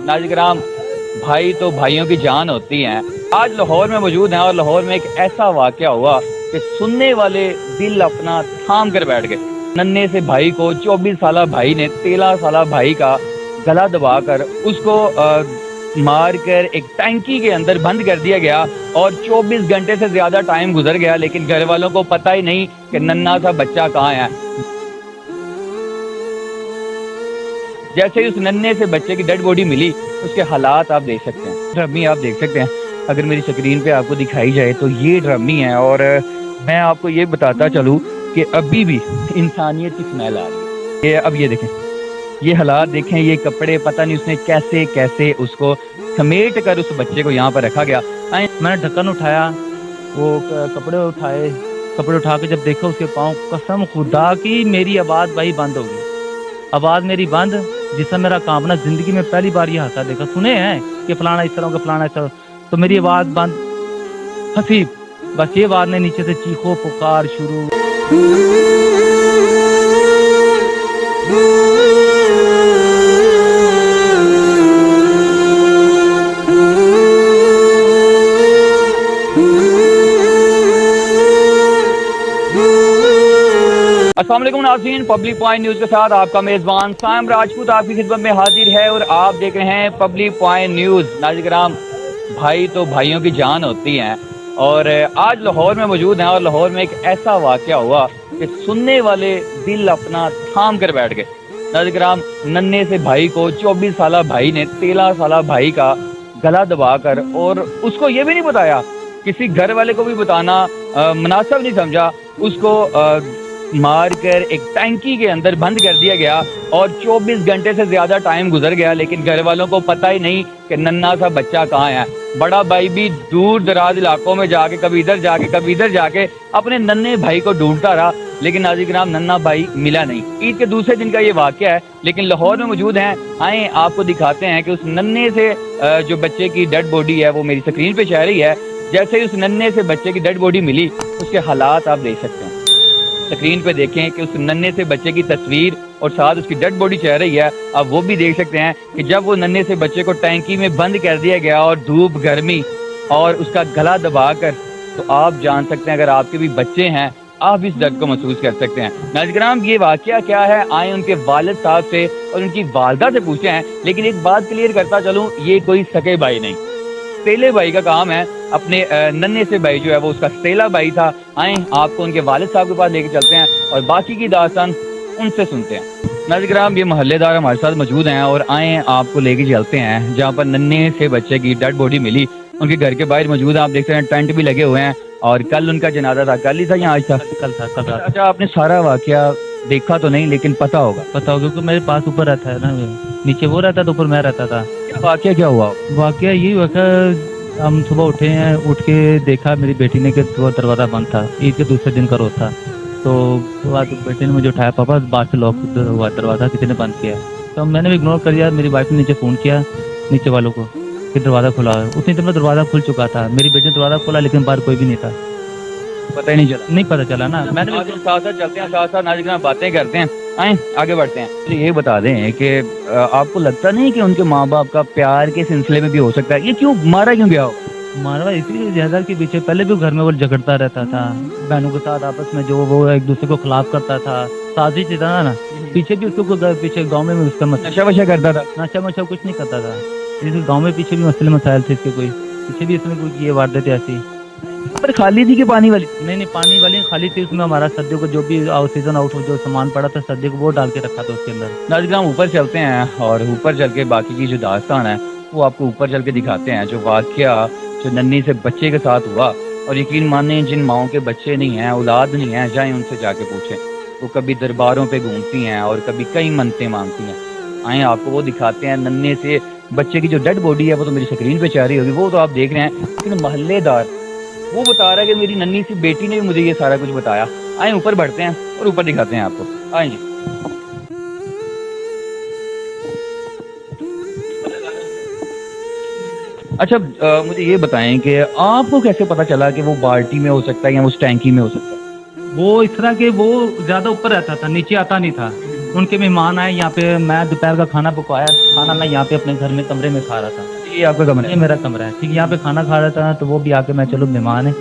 नाज़-ए-किराम, भाई तो भाइयों की जान होती हैं। आज लाहौर में मौजूद हैं और लाहौर में एक ऐसा वाक़या हुआ कि सुनने वाले दिल अपना थाम कर बैठ गए। नन्हे से भाई को 24 साला भाई ने 13 साला भाई का गला दबाकर उसको मार कर एक टैंकी के अंदर बंद कर दिया गया और 24 घंटे से ज़्यादा टाइम गुजर गया, लेकिन घर वालों को पता ही नहीं कि नन्हा सा बच्चा कहाँ है। जैसे ही उस नन्हे से बच्चे की डेड बॉडी मिली, उसके हालात आप देख सकते हैं। ड्रमी आप देख सकते हैं, अगर मेरी स्क्रीन पे आपको दिखाई जाए तो ये ड्रमी है। और मैं आपको ये बताता चलूँ कि अभी भी इंसानियत की स्मेल आ रही है। अब ये देखें, ये हालात देखें, ये कपड़े, पता नहीं उसने कैसे कैसे उसको समेट कर उस बच्चे को यहाँ पर रखा गया। मैंने ढक्कन उठाया, वो कपड़े उठा के जब देखा उसके पाँव, कसम खुदा की मेरी आवाज़ भाई बंद हो गई। आवाज़ मेरी बंद, जिससे मेरा कांपना, ज़िंदगी में पहली बार ये हादसा देखा। सुने हैं कि फलाना इस तरह का, फलाना इस तरह, तो मेरी आवाज़ बंद। हसीब बस ये आवाज़ ने नीचे से चीखो पुकार शुरू। अस्सलाम वालेकुम नाज़रीन, पब्लिक पॉइंट न्यूज़ के साथ आपका मेज़बान साइम राजपूत आपकी खिदमत में हाजिर है और आप देख रहे हैं पब्लिक पॉइंट न्यूज़। नाज़-ए-किराम, भाई तो भाइयों की जान होती हैं और आज लाहौर में मौजूद हैं और लाहौर में एक ऐसा वाक़या हुआ कि सुनने वाले दिल अपना थाम कर बैठ गए। नाज़-ए-किराम, नन्हे से भाई को 24 साला भाई ने 13 साला भाई का गला दबाकर, और उसको ये भी नहीं बताया, किसी घर वाले को भी बताना मुनासिब नहीं समझा, उसको मार कर एक टैंकी के अंदर बंद कर दिया गया और 24 घंटे से ज़्यादा टाइम गुजर गया, लेकिन घर वालों को पता ही नहीं कि नन्हा सा बच्चा कहाँ है। बड़ा भाई भी दूर दराज इलाकों में जाके कभी इधर जाके कभी इधर जाके अपने नन्हे भाई को ढूंढता रहा, लेकिन नाज़-ए-किराम नन्हा भाई मिला नहीं। ईद के दूसरे दिन का ये वाक़या है, लेकिन लाहौर में मौजूद हैं। आए आपको दिखाते हैं कि उस नन्हे से जो बच्चे की डेड बॉडी है वो मेरी स्क्रीन पे छा रही है। जैसे ही उस नन्हे से बच्चे की डेड बॉडी मिली, उसके हालात आप देख सकते हैं। स्क्रीन पे देखें कि उस नन्हे से बच्चे की तस्वीर और साथ उसकी डेड बॉडी चल रही है। आप वो भी देख सकते हैं कि जब वो नन्हे से बच्चे को टैंकी में बंद कर दिया गया और धूप, गर्मी और उसका गला दबाकर, तो आप जान सकते हैं अगर आपके भी बच्चे हैं, आप इस दर्द को महसूस कर सकते हैं। नाज़-ए-किराम, ये वाक़या क्या है, आए उनके वालिद साहब से और उनकी वालदा से पूछते हैं। लेकिन एक बात क्लियर करता चलूँ, ये कोई सगे भाई नहीं, सतेले भाई का काम है। अपने नन्हे से भाई जो है वो उसका सतेला भाई था। आए आपको उनके वालिद साहब के पास लेके चलते हैं और बाकी की दास्तान उनसे सुनते हैं। नाज़-ए-किराम, ये मोहल्लेदार हमारे साथ मौजूद हैं और आए आपको लेके चलते हैं जहाँ पर नन्हे से बच्चे की डेड बॉडी मिली। उनके घर के बाहर मौजूद है, आप देख सकते हैं, टेंट भी लगे हुए हैं और कल उनका जनाजा था। कल ही था या आज था? कल था, कल रात। अच्छा, आपने सारा वाक़या देखा तो नहीं, लेकिन पता होगा क्योंकि मेरे पास ऊपर रहता है ना, नीचे वो रहता था, ऊपर मैं रहता था। वाक़या क्या हुआ? वाक़या यही हुआ, हम सुबह उठे हैं, उठ के देखा मेरी बेटी ने कि सुबह दरवाज़ा बंद था। ईद के दूसरे दिन का रोज़ था, तो बाद बेटी ने मुझे उठाया, पापा बाहर से लॉक हुआ दरवाज़ा, किसी ने बंद किया। तो मैंने भी इग्नोर कर दिया। मेरी वाइफ ने नीचे फ़ोन किया नीचे वालों को कि दरवाज़ा खुला है। उतनी देर में दरवाज़ा खुल चुका था। मेरी बेटी ने दरवाज़ा खोला, लेकिन बाहर कोई भी नहीं था। पता ही नहीं चला। नहीं पता चला ना। मैंने साथ साथ चलते हैं, साथ साथ नाज़-ए-किराम बातें करते हैं। आए आगे बढ़ते हैं। तो ये बता दें कि आपको लगता नहीं कि उनके माँ बाप का प्यार के सिलसिले में भी हो सकता है? ये क्यों मारा, क्यों गया हो? मारवा इसीलिए ज़्यादा के पीछे, पहले भी घर में वो झगड़ता रहता था बहनों के साथ आपस में, जो वो एक दूसरे को खिलाफ करता था, साजिश था ना। पीछे भी उसको पीछे गांव में उसका नशा वशा करता था? नशा वशा कुछ नहीं करता था। जैसे गांव में पीछे भी मसले मसाइल थे इसके, कोई पीछे भी इसमें कोई किए वारदातें ऐसी। पर खाली थी कि पानी वाली? नहीं, पानी वाली खाली थी। उसमें हमारा सर्दियों को जो भी सीजन आउट जो सामान पड़ा था सर्दियों को, वो डाल के रखा था उसके अंदर। नाज़-ए-किराम, ऊपर चलते हैं और ऊपर चल के बाकी की जो दास्तान है वो आपको ऊपर चल के दिखाते हैं, जो वाक़या जो नन्ही से बच्चे के साथ हुआ। और यकीन माने, जिन माओं के बच्चे नहीं हैं, औलाद नहीं है, जाएं उनसे जाके पूछें। वो कभी दरबारों पे घूमती हैं और कभी कई मन्नतें मांगती हैं। आए आपको वो दिखाते हैं। नन्हे से बच्चे की जो डेड बॉडी है वो तो मेरी स्क्रीन पे चाह रही होगी, वो तो आप देख रहे हैं, लेकिन मोहल्लेदार वो बता रहा है कि मेरी नन्ही सी बेटी ने भी मुझे ये सारा कुछ बताया। आए ऊपर बढ़ते हैं और ऊपर दिखाते हैं आपको। आए जी। अच्छा, मुझे ये बताएं कि आपको कैसे पता चला कि वो बाल्टी में हो सकता है या उस टैंकी में हो सकता है? वो इस तरह के, वो ज़्यादा ऊपर रहता था, नीचे आता नहीं था। ان کے مہمان آئے یہاں پہ, میں دوپہر کا کھانا پکوایا, کھانا میں یہاں پہ اپنے گھر میں کمرے میں کھا رہا تھا. یہ آپ کا کمرہ یہ ہے؟ میرا کمرہ ہے, ٹھیک, یہاں پہ کھانا کھا رہا تھا, تو وہ بھی آ کے, میں چلو مہمان ہے,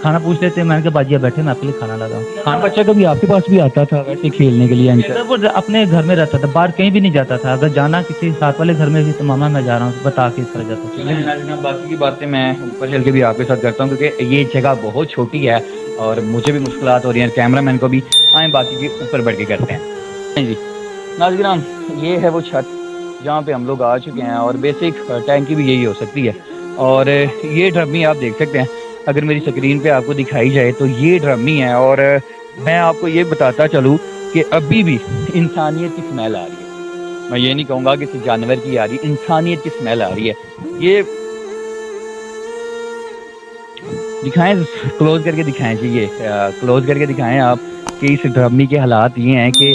کھانا پوچھ لیتے ہیں, میں نے کہا باجی آپ بیٹھے, میں آپ کے لیے کھانا لگاؤں. ہاں, بچہ کبھی آپ کے پاس بھی آتا تھا ویسے کھیلنے کے لیے؟ وہ اپنے گھر میں رہتا تھا, باہر کہیں بھی نہیں جاتا تھا. اگر جانا کسی ساتھ والے گھر میں بھی تو ماما میں جا رہا ہوں بتا کے چلا جاتا تھا. باقی کی باتیں میں اوپر چل کے بھی آپ کے ساتھ کرتا ہوں, کیونکہ یہ جگہ بہت چھوٹی ہے اور مجھے بھی مشکلات ہو رہی ہیں, کیمرہ مین کو بھی. آئیں باقی کے اوپر بڑھ کے کرتے ہیں. جی ناظرین, یہ ہے وہ چھت جہاں پہ ہم لوگ آ چکے ہیں, اور بیسک ٹینکی بھی یہی ہو سکتی ہے. اور یہ ڈرمی آپ دیکھ سکتے ہیں, اگر میری اسکرین پہ آپ کو دکھائی جائے تو یہ ڈرمی ہے. اور میں آپ کو یہ بتاتا چلوں کہ ابھی بھی انسانیت کی اسمیل آ رہی ہے. میں یہ نہیں کہوں گا کسی جانور کی آ رہی, انسانیت کی اسمیل آ رہی ہے. یہ دکھائیں, کلوز کر کے دکھائیں جی, یہ کلوز کر کے دکھائیں آپ کہ اس ڈرمی کے حالات یہ ہیں کہ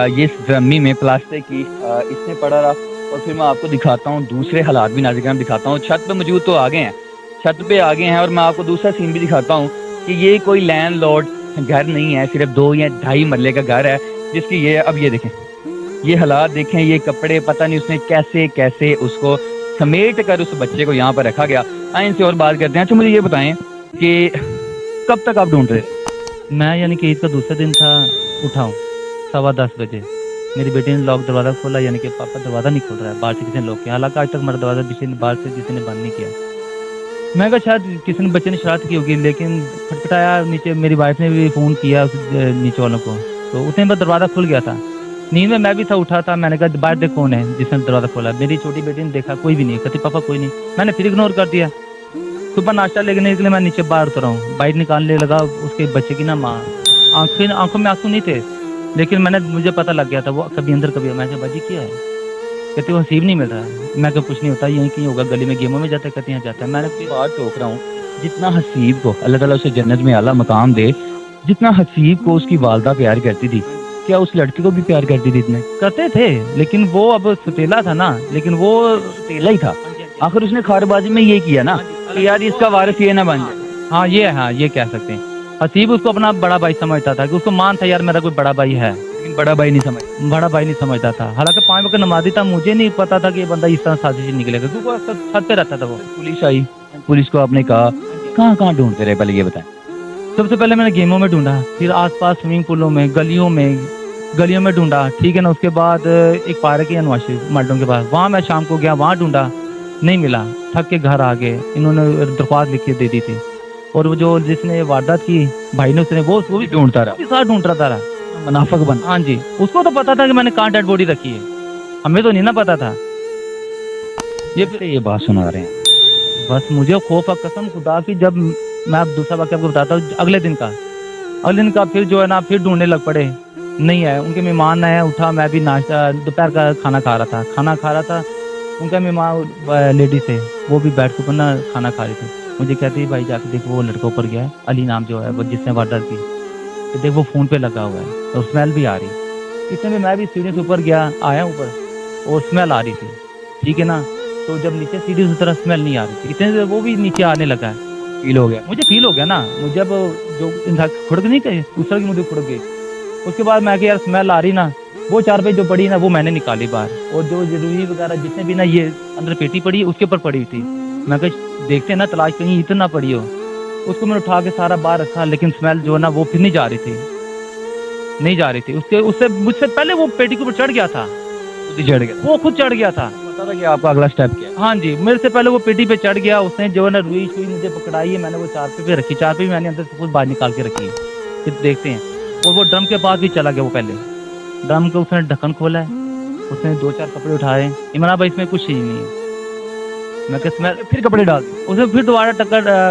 یہ اس ڈرمی میں پلاسٹک کی اس نے پڑا رہا. اور پھر میں آپ کو دکھاتا ہوں دوسرے حالات بھی ناظرین دکھاتا ہوں. چھت پہ موجود تو آگے ہیں, چھت پہ آگے ہیں, اور میں آپ کو دوسرا سین بھی دکھاتا ہوں کہ یہ کوئی لینڈ لارڈ گھر نہیں ہے, صرف 2 یا 2.5 مرلے کا گھر ہے جس کی یہ. اب یہ دیکھیں, یہ حالات دیکھیں, یہ کپڑے پتہ نہیں اس نے کیسے کیسے اس کو سمیٹ کر اس بچے کو یہاں پر رکھا گیا. آئیں ان سے اور بات کرتے ہیں. اچھا مجھے یہ بتائیں کہ کب تک آپ ڈھونڈ رہے تھے؟ میں یعنی کہ عید کا دوسرا دن تھا, اٹھاؤں 10:15 بجے, میری بیٹی نے لاک دروازہ کھولا, یعنی کہ پاپا دروازہ نہیں کھول رہا ہے, باہر سے کسی نے لاک کیا. حالانکہ آج تک ہمارا دروازہ کسی نے باہر سے کسی نے بند نہیں کیا. میں کہا شاید کسی نے بچے نے شرارت کی ہوگی, لیکن کھٹکھٹایا نیچے, میری وائف نے بھی فون کیا نیچے والوں کو, تو اتنے بعد دروازہ کھل گیا تھا. نیند میں بھی تھا, اٹھا تھا, میں نے کہا باہر دیکھ کون ہے جس نے دروازہ کھولا. میری چھوٹی بیٹی نے دیکھا کوئی بھی نہیں, کہتی پاپا کوئی نہیں. میں نے پھر اگنور کر دیا. صبح ناشتہ لے کے لیے میں نیچے باہر اترا ہوں, بائٹ نکالنے لگا, اس کے بچے کی نا ماں, آنکھوں میں آنسو نہیں تھے, لیکن مجھے پتہ لگ گیا تھا وہ کبھی اندر کبھی. میں نے باجی کیا ہے, کہتے وہ حسیب نہیں مل رہا ہے. میں کہ کچھ نہیں ہوتا, یہیں کہیں ہوگا, گلی میں گیموں میں جاتا ہے, کہتے ہیں جاتا ہے. میں نے بات ٹوک رہا ہوں, جتنا حسیب کو اللہ تعالیٰ اسے جنت میں اعلیٰ مقام دے, جتنا حسیب کو اس کی والدہ پیار کرتی تھی, کیا اس لڑکی کو بھی پیار کرتی تھی؟ اتنے کرتے تھے, لیکن وہ اب ستیلا تھا نا, لیکن وہ ستیلا ہی تھا. آخر اس نے خار بازی میں یہ کیا نا کہ یار اس کا وارث یہ نہ بن جائے. ہاں یہ کہہ سکتے ہیں. حسیب اس کو اپنا بڑا بھائی سمجھتا تھا, کہ اس کو مان تھا یار میرا کوئی بڑا بھائی ہے, لیکن بڑا بھائی نہیں سمجھتا تھا. حالانکہ 5 وقت نمازی تھا, مجھے نہیں پتا تھا کہ یہ بندہ اس طرح سازش نکلے گا, کیونکہ چھت پہ رہتا تھا. وہ پولیس آئی, پولیس کو آپ نے کہا کہاں ڈھونڈتے رہے, پہلے یہ بتائیں. سب سے پہلے میں نے گیموں میں ڈھونڈا, پھر آس پاس سوئمنگ پولوں میں, گلیوں میں ڈھونڈا, ٹھیک ہے نا. اس کے بعد ایک پارک ہے نواز شریف مالٹوں کے پاس, وہاں میں شام کو گیا, وہاں ڈھونڈا, نہیں ملا. تھک کے گھر آ گئے, انہوں نے درخواست لکھ کے دے دی تھی. اور وہ جو جس نے واردات کی بھائی نے, اس نے وہ بھی ڈھونڈتا رہا, ساتھ ڈھونڈ رہا تھا, منافق بن. ہاں جی, اس کو تو پتا تھا کہ میں نے کہاں ڈیڈ باڈی رکھی ہے, ہمیں تو نہیں نا پتا تھا. یہ بات سنا رہے ہیں. بس مجھے خوف ہے قسم خدا کی. جب میں اب دوسرا واقعہ آپ کو بتاتا ہوں, اگلے دن کا پھر جو ہے نا, پھر ڈھونڈنے لگ پڑے, نہیں آئے. ان کے مہمان آئے, اٹھا, میں بھی ناشتہ دوپہر کا کھانا کھا رہا تھا. ان کا مہمان لیڈی سے, وہ بھی بیٹھ کے اوپر نا کھانا کھا رہی تھی. مجھے کہتی ہے بھائی جا کے دیکھ, وہ لڑکا اوپر گیا ہے, علی نام جو ہے وہ جس نے واردات کی, کہ دیکھ وہ فون پہ لگا ہوا ہے, اور اسمیل بھی آ رہی. اتنے میں بھی سیڑھی سے اوپر گیا, آیا اوپر, اور اسمیل آ رہی تھی, ٹھیک ہے نا. تو جب نیچے سیڑھی سے طرح اسمیل نہیں آ رہی تھی, اتنے سے وہ بھی نیچے آنے لگا ہے. فیل ہو گیا, مجھے فیل ہو گیا نا, مجھے اب جو کھڑک نہیں کہ اس طرح کی مجھے کھڑک گئی. اس کے بعد میں کہ یار اسمیل آ رہی نا, وہ 4 پہ جو پڑی نا وہ میں نے نکالی باہر, اور جو روئی وغیرہ جتنے بھی نا یہ اندر پیٹی پڑی اس کے اوپر پڑی ہوئی تھی. میں کہ دیکھتے ہیں نا تلاش کہیں اتنا پڑی ہو. اس کو میں نے اٹھا کے سارا باہر رکھا, لیکن اسمیل جو ہے نا وہ پھر نہیں جا رہی تھی. اس سے مجھ سے پہلے وہ پیٹی کے اوپر چڑھ گیا تھا, وہ خود چڑھ گیا تھا. پتا تھا کہ آپ کا اگلا سٹیپ کیا ہے. ہاں جی, میرے سے پہلے وہ پیٹی پہ چڑھ گیا. اس نے جو ہے نا روئی شوئی مجھے پکڑائی ہے, میں نے وہ 4 پہ رکھی, 4 پہ میں نے اندر سے خود باہر نکال کے رکھی ہے. پھر دیکھتے ہیں. اور وہ ڈرم کے پاس بھی چلا گیا. وہ پہلے ڈرم کے اس نے ڈھکن کھولا ہے, اس نے 2-4 کپڑے اٹھائے. عمران بھائی اس میں کچھ ہی نہیں ہے. میں کہ پھر کپڑے ڈال دی, اس نے پھر دوبارہ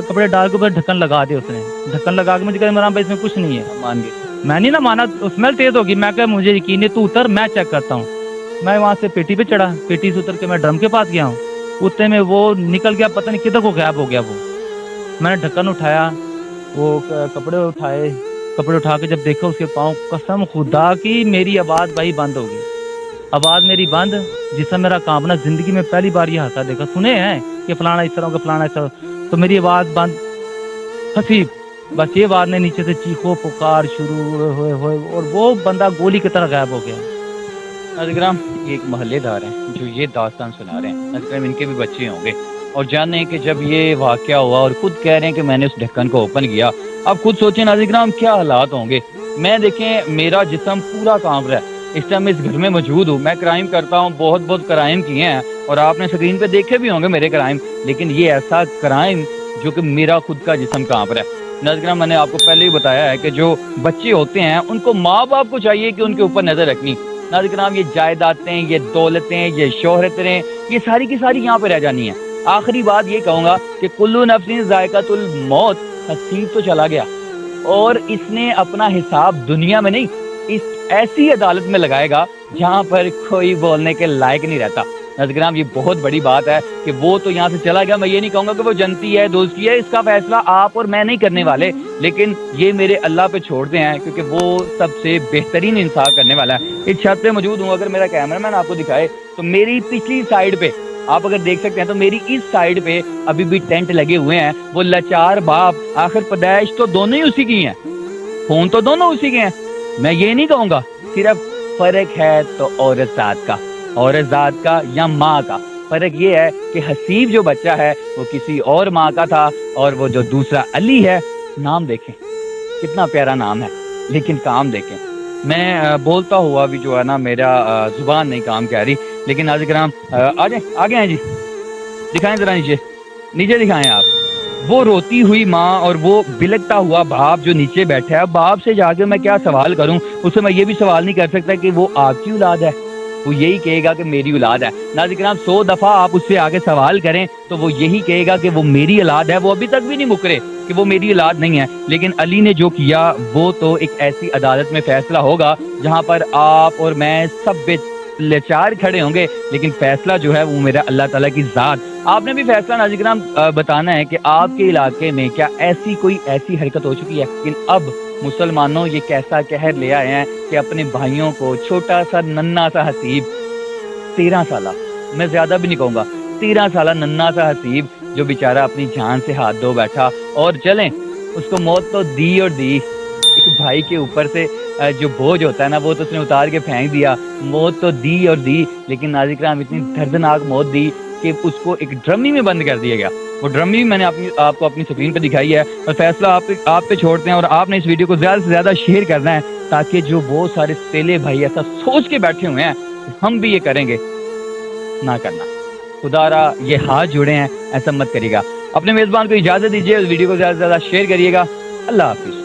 کپڑے ڈال کے اوپر ڈھکن لگا دیا. اس نے ڈھکن لگا کے مجھے کہا عمران بھائی اس میں کچھ نہیں ہے. مان گئے. میں نہیں نا مانا, اسمیل تیز ہوگی. میں کہ مجھے یقین ہے, تو اتر, میں چیک کرتا ہوں. میں وہاں سے پیٹی پہ چڑھا, پیٹی سے اتر کے میں ڈرم کے پاس گیا ہوں. اتنے میں وہ نکل گیا, پتہ نہیں کدھر کو غائب ہو گیا. وہ میں نے ڈھکن اٹھایا, وہ کپڑے اٹھا کے جب دیکھا اس کے پاؤں, قسم خدا کی میری آواز بھائی بند ہوگی. آواز میری بند, جس سے میرا کانپنا, زندگی میں پہلی بار یہ حادثہ دیکھا. سنے ہیں کہ فلانا اس طرح کا, فلانا اس طرح, تو میری آواز بند. حسیب بس یہ آواز نے نیچے سے چیخو پکار شروع ہوئے, اور وہ بندہ گولی کی طرح غائب ہو گیا. नाज़रीन ये एक महल्लेदार हैं जो ये दास्तान सुना रहे हैं। नाज़रीन इनके भी बच्चे होंगे और जाने कि जब ये वाक़या हुआ और ख़ुद कह रहे हैं कि मैंने उस ढक्कन को ओपन किया। अब खुद सोचें नाज़रीन क्या हालात होंगे। मैं देखें मेरा जिस्म पूरा कांप रहा है, इस टाइम इस घर में मौजूद हूँ। मैं क्राइम करता हूँ, बहुत बहुत क्राइम किए हैं और आपने स्क्रीन पे देखे भी होंगे मेरे क्राइम, लेकिन ये ऐसा क्राइम जो कि मेरा खुद का जिस्म कांप रहा है। नाज़रीन मैंने आपको पहले ही बताया है कि जो बच्चे होते हैं उनको माँ बाप को चाहिए कि उनके ऊपर नज़र रखनी। नाज़रीन ये जायदादें, ये दौलतें, ये शोहरतें, ये सारी की सारी यहाँ पे रह जानी है। आखिरी बात ये कहूँगा कि कुल्लू नफ्सिन ज़ायक़तुल मौत, हसीब तो चला गया और इसने अपना हिसाब दुनिया में नहीं, इस ऐसी अदालत में लगाएगा जहाँ पर कोई बोलने के लायक नहीं रहता। नाज़रीन ये बहुत बड़ी बात है कि वो तो यहाँ से चला गया। मैं ये नहीं कहूँगा कि वो जनती है, दोस्ती है, इसका फैसला आप और मैं नहीं करने वाले, लेकिन ये मेरे अल्लाह पे छोड़ते हैं क्योंकि वो सबसे बेहतरीन इंसाफ करने वाला है। इस छत पे मौजूद हूँ, अगर मेरा कैमरामैन आपको दिखाए तो मेरी पिछली साइड पे आप अगर देख सकते हैं तो मेरी इस साइड पे अभी भी टेंट लगे हुए हैं। वो लाचार बाप, आखिर पैदाइश तो दोनों ही उसी की हैं, खून तो दोनों उसी के हैं। मैं ये नहीं कहूँगा, सिर्फ फर्क है तो औरत जात का या माँ का। फर्क ये है कि हसीब जो बच्चा है वो किसी और माँ का था और वो जो दूसरा अली है, नाम देखें कितना प्यारा नाम है, लेकिन काम देखें। मैं बोलता हुआ भी जो है ना मेरा जुबान नहीं काम कह रही, लेकिन नाज़रीन आगे हैं जी, दिखाएं जरा नीचे नीचे दिखाएं आप। वो रोती हुई माँ और वो बिलकता हुआ बाप जो नीचे बैठा है। बाप से जाके मैं क्या सवाल करूं, उससे मैं ये भी सवाल नहीं कर सकता कि वो आपकी औलाद है, वो यही कहेगा कि मेरी औलाद है। नाज़रीन 100 दफ़ा आप उससे आगे सवाल करें तो वो यही कहेगा कि वो मेरी औलाद है। वो अभी तक भी नहीं मुकरे कि वो मेरी औलाद नहीं है। लेकिन अली ने जो किया वो तो एक ऐसी अदालत में फैसला होगा जहाँ पर आप और मैं सब लाचार खड़े होंगे, लेकिन फैसला जो है वो मेरा अल्लाह ताला की ज़ात। आपने भी फैसला नाज़रीन बताना है कि आपके इलाके में क्या ऐसी कोई ऐसी हरकत हो चुकी है। लेकिन अब मुसलमानों ये कैसा कहर ले आए हैं कि अपने भाइयों को, छोटा सा नन्ना सा हसीब 13 साल, मैं ज़्यादा भी नहीं कहूँगा, 13 साल नन्ना सा हसीब जो बेचारा अपनी जान से हाथ धो बैठा और चलें उसको मौत तो दी और दी। एक भाई के ऊपर से जो बोझ होता है ना वो तो उसने उतार के फेंक दिया, मौत तो दी और दी, लेकिन नाज़रीन इतनी दर्दनाक मौत दी कि उसको एक ड्रमी में बंद कर दिया गया। वो ड्रमी मैंने आपको अपनी स्क्रीन पे दिखाई है और फैसला आप पे छोड़ते हैं। और आपने इस वीडियो को ज़्यादा से ज़्यादा शेयर करना है ताकि जो बहुत सारे सेले भाई ऐसा सोच के बैठे हुए हैं हम भी ये करेंगे, ना करना। खुदारा ये हाथ जुड़े हैं, ऐसा मत करिएगा। अपने मेज़बान को इजाज़त दीजिए, वीडियो को ज़्यादा से ज़्यादा शेयर करिएगा। अल्लाह हाफिज़।